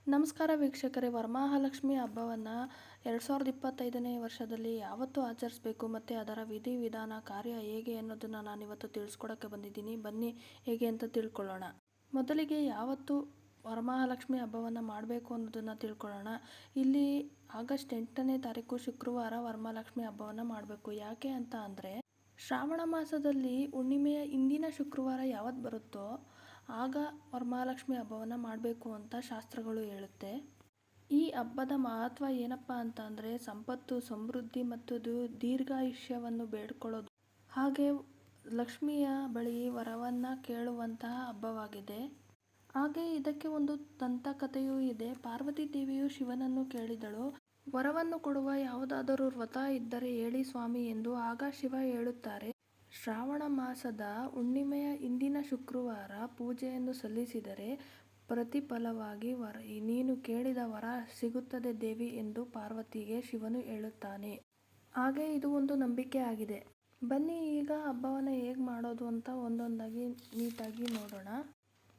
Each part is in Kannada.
ನಮಸ್ಕಾರ ವೀಕ್ಷಕರೇ, ವರಮಹಾಲಕ್ಷ್ಮಿ ಹಬ್ಬವನ್ನು 2025ನೇ ವರ್ಷದಲ್ಲಿ ಯಾವತ್ತು ಆಚರಿಸಬೇಕು ಮತ್ತು ಅದರ ವಿಧಿ-ವಿಧಾನ, ಕಾರ್ಯ ಹೇಗೆ ಅನ್ನೋದನ್ನು ನಾನಿವತ್ತು ತಿಳಿಸ್ಕೊಡೋಕ್ಕೆ ಬಂದಿದ್ದೀನಿ. ಬನ್ನಿ ಹೇಗೆ ಅಂತ ತಿಳ್ಕೊಳ್ಳೋಣ. ಮೊದಲಿಗೆ ಯಾವತ್ತು ವರಮಹಾಲಕ್ಷ್ಮಿ ಹಬ್ಬವನ್ನು ಮಾಡಬೇಕು ಅನ್ನೋದನ್ನು ತಿಳ್ಕೊಳ್ಳೋಣ. ಇಲ್ಲಿ ಆಗಸ್ಟ್ 8ನೇ ತಾರೀಕು ಶುಕ್ರವಾರ ವರಮಹಾಲಕ್ಷ್ಮಿ ಹಬ್ಬವನ್ನು ಮಾಡಬೇಕು. ಯಾಕೆ ಅಂತ ಅಂದರೆ, ಶ್ರಾವಣ ಮಾಸದಲ್ಲಿ ಹುಣ್ಣಿಮೆಯ ಇಂದಿನ ಶುಕ್ರವಾರ ಯಾವತ್ತು ಬರುತ್ತೋ ಆಗ ವರಮಹಾಲಕ್ಷ್ಮಿ ಹಬ್ಬವನ್ನು ಮಾಡಬೇಕು ಅಂತ ಶಾಸ್ತ್ರಗಳು ಹೇಳುತ್ತೆ. ಈ ಹಬ್ಬದ ಮಹತ್ವ ಏನಪ್ಪ ಅಂತ ಅಂದರೆ, ಸಂಪತ್ತು, ಸಮೃದ್ಧಿ ಮತ್ತು ದೀರ್ಘಾಯುಷ್ಯವನ್ನು ಬೇಡ್ಕೊಳ್ಳೋದು, ಹಾಗೆ ಲಕ್ಷ್ಮಿಯ ಬಳಿ ವರವನ್ನು ಕೇಳುವಂತಹ ಹಬ್ಬವಾಗಿದೆ. ಹಾಗೆ ಇದಕ್ಕೆ ಒಂದು ದಂತಕಥೆಯೂ ಇದೆ. ಪಾರ್ವತಿ ದೇವಿಯು ಶಿವನನ್ನು ಕೇಳಿದಳು, ವರವನ್ನು ಕೊಡುವ ಯಾವುದಾದರೂ ವ್ರತ ಇದ್ದರೆ ಹೇಳಿ ಸ್ವಾಮಿ ಎಂದು. ಆಗ ಶಿವ ಹೇಳುತ್ತಾರೆ, ಶ್ರಾವಣ ಮಾಸದ ಹುಣ್ಣಿಮೆಯ ಇಂದಿನ ಶುಕ್ರವಾರ ಪೂಜೆಯನ್ನು ಸಲ್ಲಿಸಿದರೆ ಪ್ರತಿಫಲವಾಗಿ ನೀನು ಕೇಳಿದ ವರ ಸಿಗುತ್ತದೆ ದೇವಿ ಎಂದು ಪಾರ್ವತಿಗೆ ಶಿವನು ಹೇಳುತ್ತಾನೆ. ಹಾಗೆ ಇದು ಒಂದು ನಂಬಿಕೆ ಆಗಿದೆ. ಬನ್ನಿ ಈಗ ಹಬ್ಬವನ್ನು ಹೇಗೆ ಮಾಡೋದು ಅಂತ ಒಂದೊಂದಾಗಿ ನೀಟಾಗಿ ನೋಡೋಣ.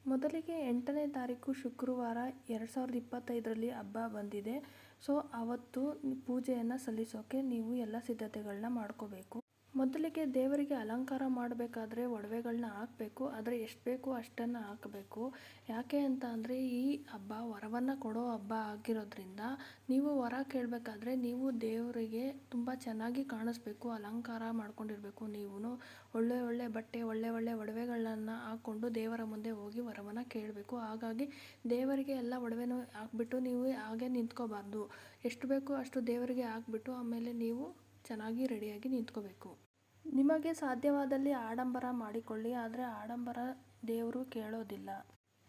ಮೊದಲಿಗೆ 8ನೇ ತಾರೀಕು ಶುಕ್ರವಾರ 2025ರಲ್ಲಿ ಹಬ್ಬ ಬಂದಿದೆ. ಸೊ ಅವತ್ತು ಪೂಜೆಯನ್ನು ಸಲ್ಲಿಸೋಕೆ ನೀವು ಎಲ್ಲ ಸಿದ್ಧತೆಗಳನ್ನ ಮಾಡ್ಕೋಬೇಕು. ಮೊದಲಿಗೆ ದೇವರಿಗೆ ಅಲಂಕಾರ ಮಾಡಬೇಕಾದ್ರೆ ಒಡವೆಗಳನ್ನ ಹಾಕಬೇಕು. ಆದರೆ ಎಷ್ಟು ಬೇಕೋ ಅಷ್ಟನ್ನು ಹಾಕಬೇಕು. ಯಾಕೆ ಅಂತ ಅಂದರೆ, ಈ ಹಬ್ಬ ವರವನ್ನು ಕೊಡೋ ಹಬ್ಬ ಆಗಿರೋದ್ರಿಂದ ನೀವು ವರ ಕೇಳಬೇಕಾದ್ರೆ ನೀವು ದೇವರಿಗೆ ತುಂಬ ಚೆನ್ನಾಗಿ ಕಾಣಿಸ್ಬೇಕು, ಅಲಂಕಾರ ಮಾಡ್ಕೊಂಡಿರಬೇಕು. ನೀವು ಒಳ್ಳೆ ಬಟ್ಟೆ, ಒಳ್ಳೆ ಒಡವೆಗಳನ್ನು ಹಾಕ್ಕೊಂಡು ದೇವರ ಮುಂದೆ ಹೋಗಿ ವರವನ್ನು ಕೇಳಬೇಕು. ಹಾಗಾಗಿ ದೇವರಿಗೆ ಎಲ್ಲ ಒಡವೆನೂ ಹಾಕ್ಬಿಟ್ಟು ನೀವು ಹಾಗೆ ನಿಂತ್ಕೋಬಾರ್ದು. ಎಷ್ಟು ಬೇಕೋ ಅಷ್ಟು ದೇವರಿಗೆ ಹಾಕ್ಬಿಟ್ಟು ಆಮೇಲೆ ನೀವು ಚೆನ್ನಾಗಿ ರೆಡಿಯಾಗಿ ನಿಂತ್ಕೋಬೇಕು. ನಿಮಗೆ ಸಾಧ್ಯವಾದಲ್ಲಿ ಆಡಂಬರ ಮಾಡಿಕೊಳ್ಳಿ, ಆದರೆ ಆಡಂಬರ ದೇವರು ಕೇಳೋದಿಲ್ಲ.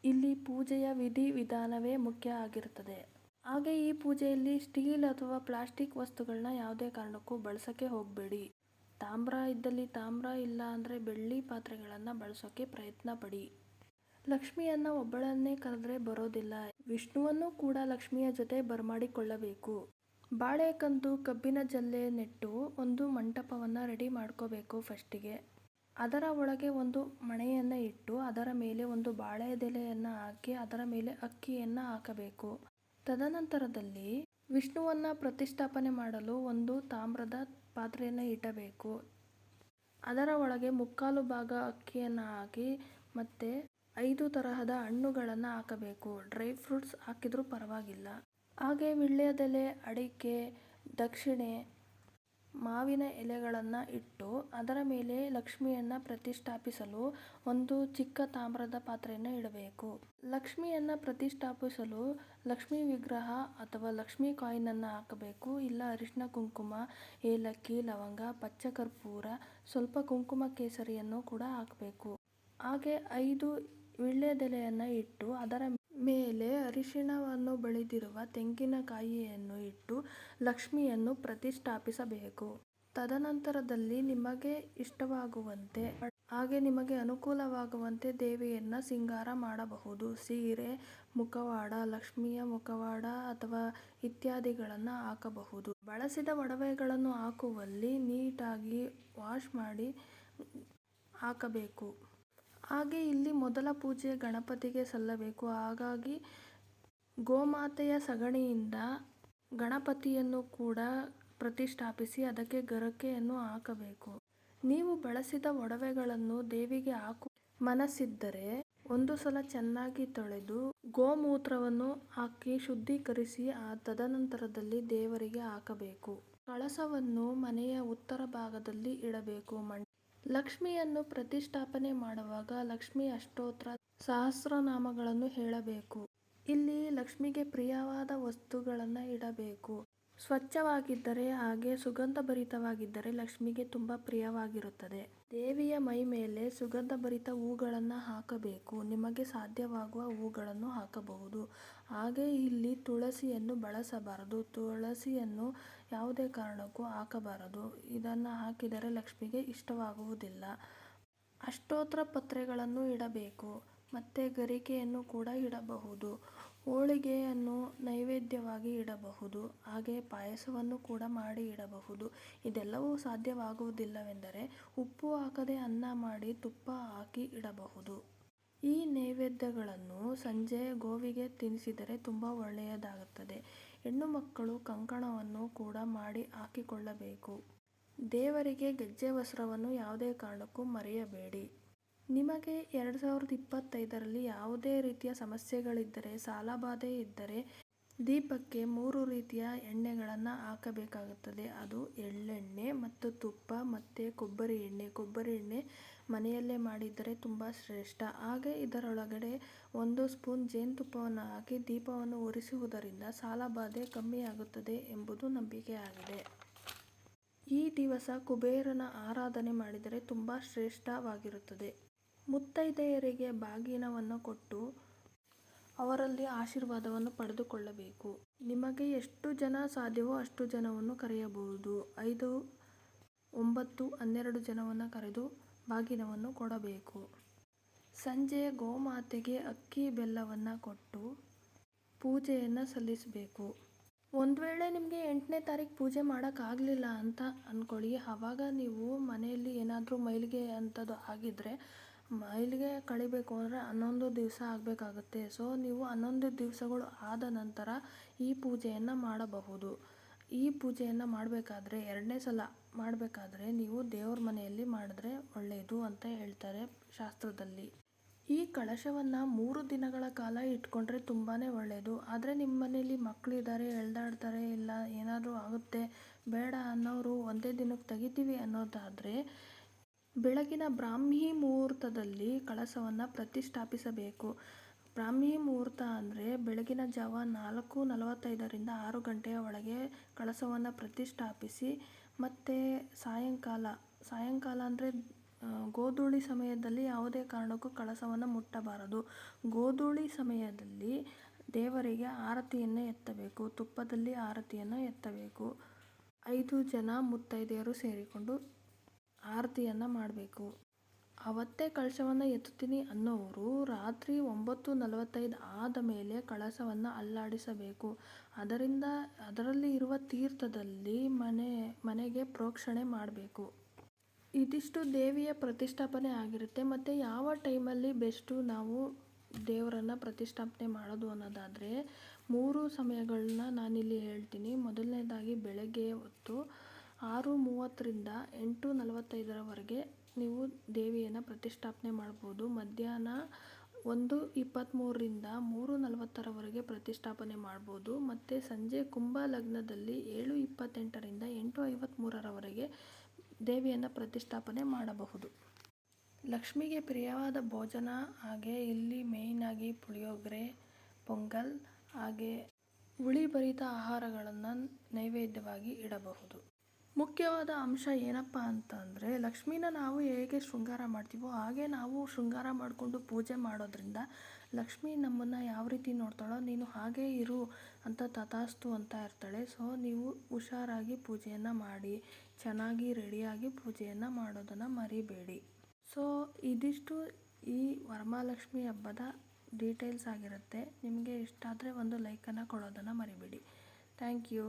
ಇಲ್ಲಿ ಪೂಜೆಯ ವಿಧಿ-ವಿಧಾನವೇ ಮುಖ್ಯ ಆಗಿರುತ್ತದೆ. ಹಾಗೆ ಈ ಪೂಜೆಯಲ್ಲಿ ಸ್ಟೀಲ್ ಅಥವಾ ಪ್ಲಾಸ್ಟಿಕ್ ವಸ್ತುಗಳನ್ನ ಯಾವುದೇ ಕಾರಣಕ್ಕೂ ಬಳಸೋಕ್ಕೆ ಹೋಗಬೇಡಿ. ತಾಮ್ರ ಇದ್ದಲ್ಲಿ ತಾಮ್ರ, ಇಲ್ಲ ಅಂದರೆ ಬೆಳ್ಳಿ ಪಾತ್ರೆಗಳನ್ನು ಬಳಸೋಕ್ಕೆ ಪ್ರಯತ್ನ ಪಡಿ. ಲಕ್ಷ್ಮಿಯನ್ನು ಒಬ್ಬಳನ್ನೇ ಕರೆದ್ರೆ ಬರೋದಿಲ್ಲ. ವಿಷ್ಣುವನ್ನು ಕೂಡ ಲಕ್ಷ್ಮಿಯ ಜೊತೆ ಬರಮಾಡಿಕೊಳ್ಳಬೇಕು. ಬಾಳೆಕಂದು, ಕಬ್ಬಿನ ಜಲ್ಲೆ ನೆಟ್ಟು ಒಂದು ಮಂಟಪವನ್ನು ರೆಡಿ ಮಾಡ್ಕೋಬೇಕು. ಫಸ್ಟಿಗೆ ಅದರ ಒಳಗೆ ಒಂದು ಮಣೆಯನ್ನು ಇಟ್ಟು ಅದರ ಮೇಲೆ ಒಂದು ಬಾಳೆದೆಲೆಯನ್ನು ಹಾಕಿ ಅದರ ಮೇಲೆ ಅಕ್ಕಿಯನ್ನು ಹಾಕಬೇಕು. ತದನಂತರದಲ್ಲಿ ವಿಷ್ಣುವನ್ನು ಪ್ರತಿಷ್ಠಾಪನೆ ಮಾಡಲು ಒಂದು ತಾಮ್ರದ ಪಾತ್ರೆಯನ್ನು ಇಡಬೇಕು. ಅದರ ಒಳಗೆ 3/4 ಭಾಗ ಅಕ್ಕಿಯನ್ನು ಹಾಕಿ ಮತ್ತೆ 5 ತರಹದ ಹಣ್ಣುಗಳನ್ನು ಹಾಕಬೇಕು. ಡ್ರೈ ಫ್ರೂಟ್ಸ್ ಹಾಕಿದ್ರೂ ಪರವಾಗಿಲ್ಲ. ಹಾಗೆ ವೀಳ್ಯದೆಲೆ, ಅಡಿಕೆ, ದಕ್ಷಿಣೆ, ಮಾವಿನ ಎಲೆಗಳನ್ನು ಇಟ್ಟು ಅದರ ಮೇಲೆ ಲಕ್ಷ್ಮಿಯನ್ನು ಪ್ರತಿಷ್ಠಾಪಿಸಲು ಒಂದು ಚಿಕ್ಕ ತಾಮ್ರದ ಪಾತ್ರೆಯನ್ನು ಇಡಬೇಕು. ಲಕ್ಷ್ಮಿಯನ್ನು ಪ್ರತಿಷ್ಠಾಪಿಸಲು ಲಕ್ಷ್ಮೀ ವಿಗ್ರಹ ಅಥವಾ ಲಕ್ಷ್ಮೀ ಕಾಯಿನನ್ನು ಹಾಕಬೇಕು. ಇಲ್ಲ ಅರಿಶಿನ, ಕುಂಕುಮ, ಏಲಕ್ಕಿ, ಲವಂಗ, ಪಚ್ಚಕರ್ಪೂರ, ಸ್ವಲ್ಪ ಕುಂಕುಮ ಕೇಸರಿಯನ್ನು ಕೂಡ ಹಾಕಬೇಕು. ಹಾಗೆ 5 ವೀಳ್ಯದೆಲೆಯನ್ನು ಇಟ್ಟು ಅದರ ಮೇಲೆ ಅರಿಶಿಣವನ್ನು ಬಳಿದಿರುವ ತೆಂಗಿನಕಾಯಿಯನ್ನು ಇಟ್ಟು ಲಕ್ಷ್ಮಿಯನ್ನು ಪ್ರತಿಷ್ಠಾಪಿಸಬೇಕು. ತದನಂತರದಲ್ಲಿ ನಿಮಗೆ ಇಷ್ಟವಾಗುವಂತೆ ಹಾಗೆ ನಿಮಗೆ ಅನುಕೂಲವಾಗುವಂತೆ ದೇವಿಯನ್ನು ಸಿಂಗಾರ ಮಾಡಬಹುದು. ಸೀರೆ, ಮುಖವಾಡ, ಲಕ್ಷ್ಮಿಯ ಮುಖವಾಡ ಅಥವಾ ಇತ್ಯಾದಿಗಳನ್ನು ಹಾಕಬಹುದು. ಬಳಸಿದ ಒಡವೆಗಳನ್ನು ಹಾಕುವಲ್ಲಿ ನೀಟಾಗಿ ವಾಶ್ ಮಾಡಿ ಹಾಕಬೇಕು. ಹಾಗೆ ಇಲ್ಲಿ ಮೊದಲ ಪೂಜೆ ಗಣಪತಿಗೆ ಸಲ್ಲಬೇಕು. ಹಾಗಾಗಿ ಗೋಮಾತೆಯ ಸಗಣಿಯಿಂದ ಗಣಪತಿಯನ್ನು ಕೂಡ ಪ್ರತಿಷ್ಠಾಪಿಸಿ ಅದಕ್ಕೆ ಗರಕೆಯನ್ನು ಹಾಕಬೇಕು. ನೀವು ಬಳಸಿದ ಒಡವೆಗಳನ್ನು ದೇವಿಗೆ ಹಾಕುವ ಮನಸ್ಸಿದ್ದರೆ ಒಂದು ಸಲ ಚೆನ್ನಾಗಿ ತೊಳೆದು ಗೋಮೂತ್ರವನ್ನು ಹಾಕಿ ಶುದ್ಧೀಕರಿಸಿ ತದನಂತರದಲ್ಲಿ ದೇವರಿಗೆ ಹಾಕಬೇಕು. ಕಳಸವನ್ನು ಮನೆಯ ಉತ್ತರ ಭಾಗದಲ್ಲಿ ಇಡಬೇಕು. ಲಕ್ಷ್ಮಿಯನ್ನು ಪ್ರತಿಷ್ಠಾಪನೆ ಮಾಡುವಾಗ ಲಕ್ಷ್ಮಿ ಅಷ್ಟೋತ್ತರ ಸಹಸ್ರನಾಮಗಳನ್ನು ಹೇಳಬೇಕು. ಇಲ್ಲಿ ಲಕ್ಷ್ಮಿಗೆ ಪ್ರಿಯವಾದ ವಸ್ತುಗಳನ್ನು ಇಡಬೇಕು. ಸ್ವಚ್ಛವಾಗಿದ್ದರೆ ಹಾಗೆ ಸುಗಂಧಭರಿತವಾಗಿದ್ದರೆ ಲಕ್ಷ್ಮಿಗೆ ತುಂಬ ಪ್ರಿಯವಾಗಿರುತ್ತದೆ. ದೇವಿಯ ಮೈ ಮೇಲೆ ಸುಗಂಧಭರಿತ ಹೂಗಳನ್ನು ಹಾಕಬೇಕು. ನಿಮಗೆ ಸಾಧ್ಯವಾಗುವ ಹೂಗಳನ್ನು ಹಾಕಬಹುದು. ಹಾಗೆ ಇಲ್ಲಿ ತುಳಸಿಯನ್ನು ಬಳಸಬಾರದು. ತುಳಸಿಯನ್ನು ಯಾವುದೇ ಕಾರಣಕ್ಕೂ ಹಾಕಬಾರದು. ಇದನ್ನು ಹಾಕಿದರೆ ಲಕ್ಷ್ಮಿಗೆ ಇಷ್ಟವಾಗುವುದಿಲ್ಲ. ಅಷ್ಟೋತ್ತರ ಪತ್ರೆಗಳನ್ನು ಇಡಬೇಕು. ಮತ್ತು ಗರಿಕೆಯನ್ನು ಕೂಡ ಇಡಬಹುದು. ಹೋಳಿಗೆಯನ್ನು ನೈವೇದ್ಯವಾಗಿ ಇಡಬಹುದು. ಹಾಗೆ ಪಾಯಸವನ್ನು ಕೂಡ ಮಾಡಿ ಇಡಬಹುದು. ಇದೆಲ್ಲವೂ ಸಾಧ್ಯವಾಗುವುದಿಲ್ಲವೆಂದರೆ ಉಪ್ಪು ಹಾಕದೆ ಅನ್ನ ಮಾಡಿ ತುಪ್ಪ ಹಾಕಿ ಇಡಬಹುದು. ಈ ನೈವೇದ್ಯಗಳನ್ನು ಸಂಜೆ ಗೋವಿಗೆ ತಿನ್ನಿಸಿದರೆ ತುಂಬ ಒಳ್ಳೆಯದಾಗುತ್ತದೆ. ಹೆಣ್ಣು ಮಕ್ಕಳು ಕಂಕಣವನ್ನು ಕೂಡ ಮಾಡಿ ಹಾಕಿಕೊಳ್ಳಬೇಕು. ದೇವರಿಗೆ ಗೆಜ್ಜೆ ವಸ್ತ್ರವನ್ನು ಯಾವುದೇ ಕಾರಣಕ್ಕೂ ಮರೆಯಬೇಡಿ. ನಿಮಗೆ 2025ರಲ್ಲಿ ಯಾವುದೇ ರೀತಿಯ ಸಮಸ್ಯೆಗಳಿದ್ದರೆ, ಸಾಲಬಾಧೆ ಇದ್ದರೆ ದೀಪಕ್ಕೆ 3 ರೀತಿಯ ಎಣ್ಣೆಗಳನ್ನು ಹಾಕಬೇಕಾಗುತ್ತದೆ. ಅದು ಎಳ್ಳೆಣ್ಣೆ ಮತ್ತು ತುಪ್ಪ ಮತ್ತು ಕೊಬ್ಬರಿ ಎಣ್ಣೆ. ಕೊಬ್ಬರಿ ಎಣ್ಣೆ ಮನೆಯಲ್ಲೇ ಮಾಡಿದರೆ ತುಂಬ ಶ್ರೇಷ್ಠ. ಹಾಗೆ ಇದರೊಳಗಡೆ 1 ಸ್ಪೂನ್ ಜೇನುತುಪ್ಪವನ್ನು ಹಾಕಿ ದೀಪವನ್ನು ಉರಿಸುವುದರಿಂದ ಸಾಲಬಾಧೆ ಕಮ್ಮಿಯಾಗುತ್ತದೆ ಎಂಬುದು ನಂಬಿಕೆಯಾಗಿದೆ. ಈ ದಿವಸ ಕುಬೇರನ ಆರಾಧನೆ ಮಾಡಿದರೆ ತುಂಬ ಶ್ರೇಷ್ಠವಾಗಿರುತ್ತದೆ. ಮುತ್ತೈದೆಯರಿಗೆ ಬಾಗಿನವನ್ನು ಕೊಟ್ಟು ಅವರಲ್ಲಿ ಆಶೀರ್ವಾದವನ್ನು ಪಡೆದುಕೊಳ್ಳಬೇಕು. ನಿಮಗೆ ಎಷ್ಟು ಜನ ಸಾಧ್ಯವೋ ಅಷ್ಟು ಜನವನ್ನು ಕರೆಯಬಹುದು. 5, 9, 12 ಜನವನ್ನು ಕರೆದು ಬಾಗಿನವನ್ನು ಕೊಡಬೇಕು. ಸಂಜೆ ಗೋಮಾತೆಗೆ ಅಕ್ಕಿ ಬೆಲ್ಲವನ್ನು ಕೊಟ್ಟು ಪೂಜೆಯನ್ನು ಸಲ್ಲಿಸಬೇಕು. ಒಂದು ವೇಳೆ ನಿಮಗೆ 8ನೇ ತಾರೀಕು ಪೂಜೆ ಮಾಡೋಕ್ಕಾಗಲಿಲ್ಲ ಅಂತ ಅಂದ್ಕೊಳ್ಳಿ. ಆವಾಗ ನೀವು ಮನೆಯಲ್ಲಿ ಏನಾದರೂ ಮೈಲಿಗೆ ಅಂಥದ್ದು ಆಗಿದ್ದರೆ ಮೈಲಿಗೆ ಕಳಿಬೇಕು ಅಂದರೆ 11 ದಿವಸ ಆಗಬೇಕಾಗುತ್ತೆ. ಸೊ ನೀವು 11 ದಿವಸಗಳು ಆದ ನಂತರ ಈ ಪೂಜೆಯನ್ನು ಮಾಡಬಹುದು. ಈ ಪೂಜೆಯನ್ನು ಮಾಡಬೇಕಾದ್ರೆ 2ನೇ ಸಲ ಮಾಡಬೇಕಾದ್ರೆ ನೀವು ದೇವ್ರ ಮನೆಯಲ್ಲಿ ಮಾಡಿದ್ರೆ ಒಳ್ಳೆಯದು ಅಂತ ಹೇಳ್ತಾರೆ ಶಾಸ್ತ್ರದಲ್ಲಿ. ಈ ಕಳಶವನ್ನು 3 ದಿನಗಳ ಕಾಲ ಇಟ್ಕೊಂಡ್ರೆ ತುಂಬಾ ಒಳ್ಳೆಯದು. ಆದರೆ ನಿಮ್ಮ ಮನೆಯಲ್ಲಿ ಮಕ್ಕಳಿದ್ದಾರೆ, ಎಳ್ದಾಡ್ತಾರೆ, ಇಲ್ಲ ಏನಾದರೂ ಆಗುತ್ತೆ ಬೇಡ ಅನ್ನೋರು ಒಂದೇ ದಿನಕ್ಕೆ ತೆಗಿತೀವಿ ಅನ್ನೋದಾದರೆ ಬೆಳಗಿನ ಬ್ರಾಹ್ಮಿ ಮುಹೂರ್ತದಲ್ಲಿ ಕಳಶವನ್ನು ಪ್ರತಿಷ್ಠಾಪಿಸಬೇಕು. ಬ್ರಾಹ್ಮಿ ಮುಹೂರ್ತ ಅಂದರೆ ಬೆಳಗಿನ ಜಾವ 4:45ರಿಂದ 6 ಗಂಟೆಯ ಒಳಗೆ ಕಳಶವನ್ನು ಪ್ರತಿಷ್ಠಾಪಿಸಿ ಮತ್ತು ಸಾಯಂಕಾಲ ಅಂದರೆ ಗೋಧೂಳಿ ಸಮಯದಲ್ಲಿ ಯಾವುದೇ ಕಾರಣಕ್ಕೂ ಕಳಶವನ್ನು ಮುಟ್ಟಬಾರದು. ಗೋಧೂಳಿ ಸಮಯದಲ್ಲಿ ದೇವರಿಗೆ ಆರತಿಯನ್ನು ಎತ್ತಬೇಕು. ತುಪ್ಪದಲ್ಲಿ ಆರತಿಯನ್ನು ಎತ್ತಬೇಕು. 5 ಜನ ಮುತ್ತೈದೆಯರು ಸೇರಿಕೊಂಡು ಆರತಿಯನ್ನು ಮಾಡಬೇಕು. ಅವತ್ತೇ ಕಳಶವನ್ನು ಎತ್ತುತ್ತೀನಿ ಅನ್ನೋರು ರಾತ್ರಿ 9:45 ಆದ ಮೇಲೆ ಕಳಶವನ್ನು ಅಲ್ಲಾಡಿಸಬೇಕು. ಅದರಲ್ಲಿ ಇರುವ ತೀರ್ಥದಲ್ಲಿ ಮನೆಗೆ ಪ್ರೋಕ್ಷಣೆ ಮಾಡಬೇಕು. ಇದಿಷ್ಟು ದೇವಿಯ ಪ್ರತಿಷ್ಠಾಪನೆ ಆಗಿರುತ್ತೆ. ಮತ್ತು ಯಾವ ಟೈಮಲ್ಲಿ ಬೆಸ್ಟು ನಾವು ದೇವರನ್ನು ಪ್ರತಿಷ್ಠಾಪನೆ ಮಾಡೋದು ಅನ್ನೋದಾದರೆ 3 ಸಮಯಗಳನ್ನ ನಾನಿಲ್ಲಿ ಹೇಳ್ತೀನಿ. ಮೊದಲನೇದಾಗಿ ಬೆಳಗ್ಗೆ ಹೊತ್ತು 6:30ರಿಂದ 8:45ರವರೆಗೆ ನೀವು ದೇವಿಯನ್ನು ಪ್ರತಿಷ್ಠಾಪನೆ ಮಾಡ್ಬೋದು. ಮಧ್ಯಾಹ್ನ 1:23ರಿಂದ 3:40ರವರೆಗೆ ಪ್ರತಿಷ್ಠಾಪನೆ ಮಾಡ್ಬೋದು. ಮತ್ತು ಸಂಜೆ ಕುಂಭ ಲಗ್ನದಲ್ಲಿ 7:28ರಿಂದ 8:53ರವರೆಗೆ ದೇವಿಯನ್ನು ಪ್ರತಿಷ್ಠಾಪನೆ ಮಾಡಬಹುದು. ಲಕ್ಷ್ಮಿಗೆ ಪ್ರಿಯವಾದ ಭೋಜನ ಹಾಗೆ ಇಲ್ಲಿ ಮೇಯ್ನಾಗಿ ಪುಳಿಯೋಗರೆ, ಪೊಂಗಲ್ ಹಾಗೆ ಹುಳಿಭರಿತ ಆಹಾರಗಳನ್ನು ನೈವೇದ್ಯವಾಗಿ ಇಡಬಹುದು. ಮುಖ್ಯವಾದ ಅಂಶ ಏನಪ್ಪ ಅಂತಂದರೆ ಲಕ್ಷ್ಮಿನ ನಾವು ಹೇಗೆ ಶೃಂಗಾರ ಮಾಡ್ತೀವೋ ಹಾಗೆ ನಾವು ಶೃಂಗಾರ ಮಾಡಿಕೊಂಡು ಪೂಜೆ ಮಾಡೋದ್ರಿಂದ ಲಕ್ಷ್ಮಿ ನಮ್ಮನ್ನು ಯಾವ ರೀತಿ ನೋಡ್ತಾಳೋ ನೀನು ಹಾಗೇ ಇರು ಅಂತ ತಥಾಸ್ತು ಅಂತ ಇರ್ತಾಳೆ. ಸೊ ನೀವು ಹುಷಾರಾಗಿ ಪೂಜೆಯನ್ನು ಮಾಡಿ ಚೆನ್ನಾಗಿ ರೆಡಿಯಾಗಿ ಪೂಜೆಯನ್ನು ಮಾಡೋದನ್ನು ಮರಿಬೇಡಿ. ಸೊ ಇದಿಷ್ಟು ಈ ವರಮಹಾಲಕ್ಷ್ಮಿ ಹಬ್ಬದ ಡೀಟೇಲ್ಸ್ ಆಗಿರುತ್ತೆ. ನಿಮಗೆ ಇಷ್ಟ ಆದರೆ ಒಂದು ಲೈಕನ್ನು ಕೊಡೋದನ್ನು ಮರಿಬೇಡಿ. Thank you.